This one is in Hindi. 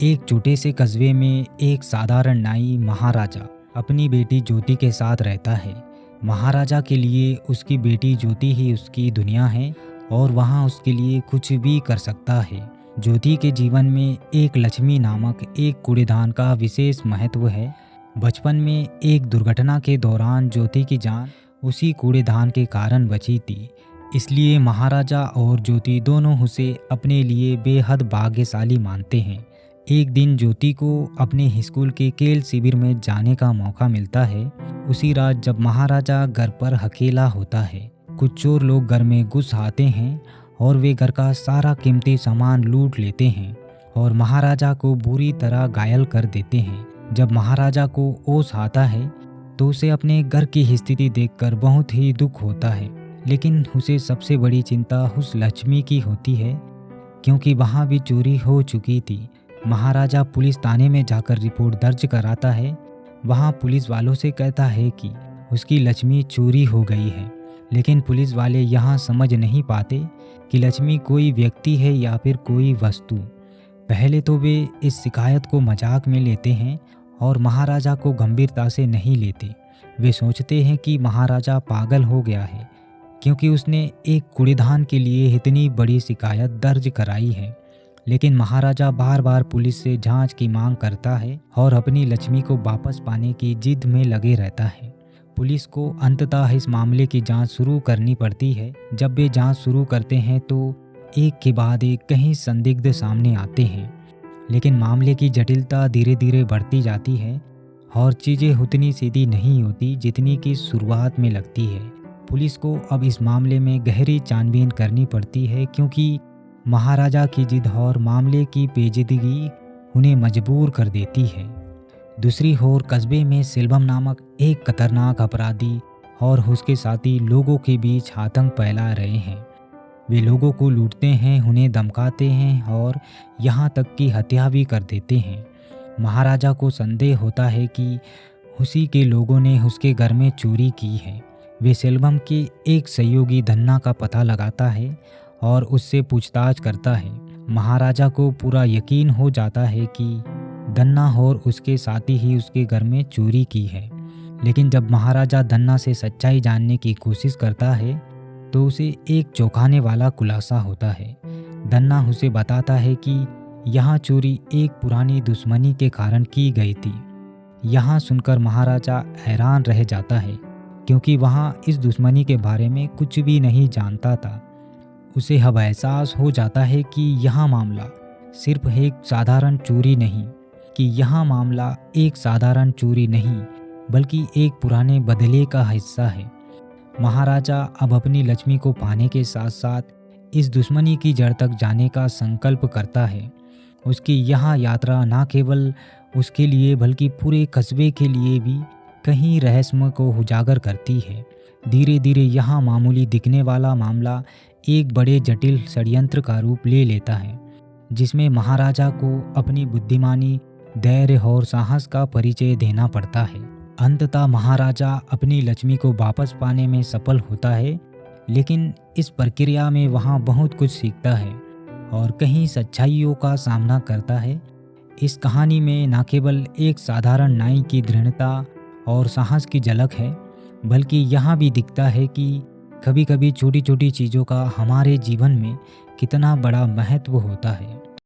एक छोटे से कस्बे में एक साधारण नाई महाराजा अपनी बेटी ज्योति के साथ रहता है। महाराजा के लिए उसकी बेटी ज्योति ही उसकी दुनिया है और वहाँ उसके लिए कुछ भी कर सकता है। ज्योति के जीवन में एक लक्ष्मी नामक एक कूड़ेदान का विशेष महत्व है। बचपन में एक दुर्घटना के दौरान ज्योति की जान उसी कूड़ेदान के कारण बची थी, इसलिए महाराजा और ज्योति दोनों उसे अपने लिए बेहद भाग्यशाली मानते हैं। एक दिन ज्योति को अपने स्कूल के खेल शिविर में जाने का मौका मिलता है। उसी रात जब महाराजा घर पर अकेला होता है, कुछ चोर लोग घर में घुस आते हैं और वे घर का सारा कीमती सामान लूट लेते हैं और महाराजा को बुरी तरह घायल कर देते हैं। जब महाराजा को होश आता है तो उसे अपने घर की स्थिति देखकर बहुत ही दुख होता है, लेकिन उसे सबसे बड़ी चिंता उस लक्ष्मी की होती है, क्योंकि वहाँ भी चोरी हो चुकी थी। महाराजा पुलिस थाने में जाकर रिपोर्ट दर्ज कराता है। वहाँ पुलिस वालों से कहता है कि उसकी लक्ष्मी चोरी हो गई है, लेकिन पुलिस वाले यहाँ समझ नहीं पाते कि लक्ष्मी कोई व्यक्ति है या फिर कोई वस्तु। पहले तो वे इस शिकायत को मजाक में लेते हैं और महाराजा को गंभीरता से नहीं लेते। वे सोचते हैं कि महाराजा पागल हो गया है, क्योंकि उसने एक कूड़ेदान के लिए इतनी बड़ी शिकायत दर्ज कराई है। लेकिन महाराजा बार बार पुलिस से जांच की मांग करता है और अपनी लक्ष्मी को वापस पाने की जिद में लगे रहता है। पुलिस को अंततः इस मामले की जांच शुरू करनी पड़ती है। जब वे जांच शुरू करते हैं तो एक के बाद एक कई संदिग्ध सामने आते हैं, लेकिन मामले की जटिलता धीरे धीरे बढ़ती जाती है और चीज़ें उतनी सीधी नहीं होती जितनी कि शुरुआत में लगती है। पुलिस को अब इस मामले में गहरी छानबीन करनी पड़ती है, क्योंकि महाराजा की जिद और मामले की पेचीदगी उन्हें मजबूर कर देती है। दूसरी ओर कस्बे में सेल्वम नामक एक खतरनाक अपराधी और उसके साथी लोगों के बीच आतंक फैला रहे हैं। वे लोगों को लूटते हैं, उन्हें धमकाते हैं और यहाँ तक कि हत्या भी कर देते हैं। महाराजा को संदेह होता है कि उसी के लोगों ने उसके घर में चोरी की है। वे सेल्वम के एक सहयोगी धन्ना का पता लगाता है और उससे पूछताछ करता है। महाराजा को पूरा यकीन हो जाता है कि धन्ना और उसके साथी ही उसके घर में चोरी की है। लेकिन जब महाराजा धन्ना से सच्चाई जानने की कोशिश करता है तो उसे एक चौंकाने वाला खुलासा होता है। धन्ना उसे बताता है कि यहाँ चोरी एक पुरानी दुश्मनी के कारण की गई थी। यहाँ सुनकर महाराजा हैरान रह जाता है, क्योंकि वहाँ इस दुश्मनी के बारे में कुछ भी नहीं जानता था। उसे अब एहसास हो जाता है कि यह मामला सिर्फ एक साधारण चोरी नहीं, बल्कि एक पुराने बदले का हिस्सा है। महाराजा अब अपनी लक्ष्मी को पाने के साथ साथ इस दुश्मनी की जड़ तक जाने का संकल्प करता है। उसकी यह यात्रा न केवल उसके लिए बल्कि पूरे कस्बे के लिए भी कहीं रहस्य को उजागर करती है। धीरे धीरे यह मामूली दिखने वाला मामला एक बड़े जटिल षड्यंत्र का रूप ले लेता है, जिसमें महाराजा को अपनी बुद्धिमानी, धैर्य और साहस का परिचय देना पड़ता है। अंततः महाराजा अपनी लक्ष्मी को वापस पाने में सफल होता है, लेकिन इस प्रक्रिया में वहाँ बहुत कुछ सीखता है और कई सच्चाइयों का सामना करता है। इस कहानी में न केवल एक साधारण नाई की दृढ़ता और साहस की झलक है, बल्कि यहाँ भी दिखता है कि कभी कभी छोटी छोटी चीज़ों का हमारे जीवन में कितना बड़ा महत्व होता है।